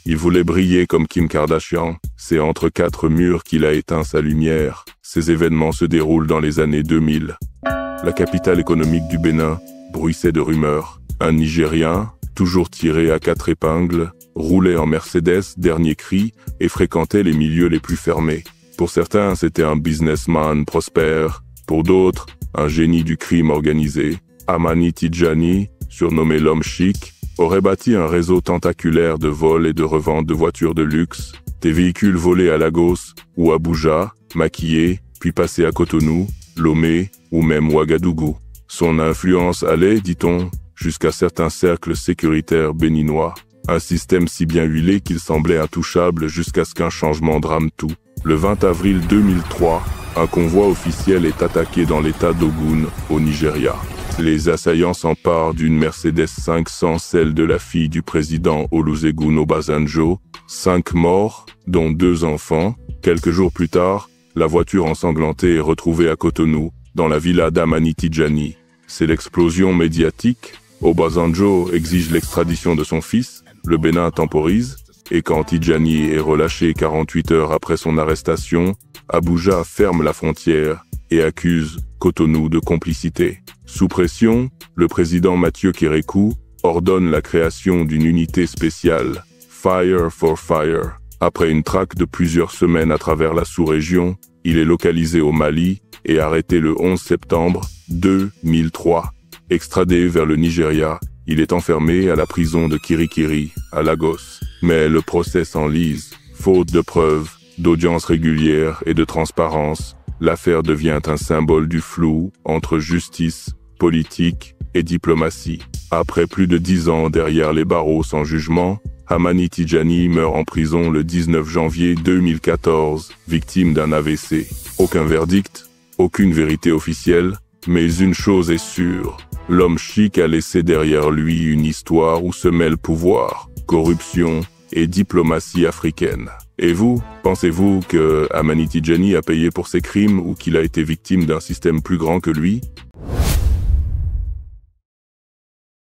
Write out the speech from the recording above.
Il voulait briller comme Kim Kardashian. C'est entre quatre murs qu'il a éteint sa lumière. Ces événements se déroulent dans les années 2000. La capitale économique du Bénin bruissait de rumeurs. Un Nigérien, toujours tiré à quatre épingles, roulait en Mercedes dernier cri et fréquentait les milieux les plus fermés. Pour certains, c'était un businessman prospère. Pour d'autres, un génie du crime organisé. Amani Tijani, surnommé l'homme chic, aurait bâti un réseau tentaculaire de vol et de revente de voitures de luxe, des véhicules volés à Lagos ou Abuja, maquillés, puis passés à Cotonou, Lomé ou même Ouagadougou. Son influence allait, dit-on, jusqu'à certains cercles sécuritaires béninois. Un système si bien huilé qu'il semblait intouchable jusqu'à ce qu'un changement drame tout. Le 20 avril 2003, un convoi officiel est attaqué dans l'état d'Ogun, au Nigeria. Les assaillants s'emparent d'une Mercedes 500, celle de la fille du président Olusegun Obasanjo. 5 morts, dont 2 enfants. Quelques jours plus tard, la voiture ensanglantée est retrouvée à Cotonou, dans la villa d'Amani Tijani. C'est l'explosion médiatique. Obasanjo exige l'extradition de son fils, le Bénin temporise, et quand Tijani est relâché 48 heures après son arrestation, Abuja ferme la frontière et accuse Cotonou de complicité. Sous pression, le président Mathieu Kérékou ordonne la création d'une unité spéciale, Fire for Fire. Après une traque de plusieurs semaines à travers la sous-région, il est localisé au Mali et arrêté le 11 septembre 2003. Extradé vers le Nigeria, il est enfermé à la prison de Kirikiri, à Lagos. Mais le procès s'enlise. Faute de preuves, d'audiences régulières et de transparence, l'affaire devient un symbole du flou entre justice, politique et diplomatie. Après plus de 10 ans derrière les barreaux sans jugement, Amani Tijani meurt en prison le 19 janvier 2014, victime d'un AVC. Aucun verdict, aucune vérité officielle, mais une chose est sûre. L'homme chic a laissé derrière lui une histoire où se mêlent pouvoir, corruption et diplomatie africaine. Et vous, pensez-vous que Amani Tijani a payé pour ses crimes ou qu'il a été victime d'un système plus grand que lui ?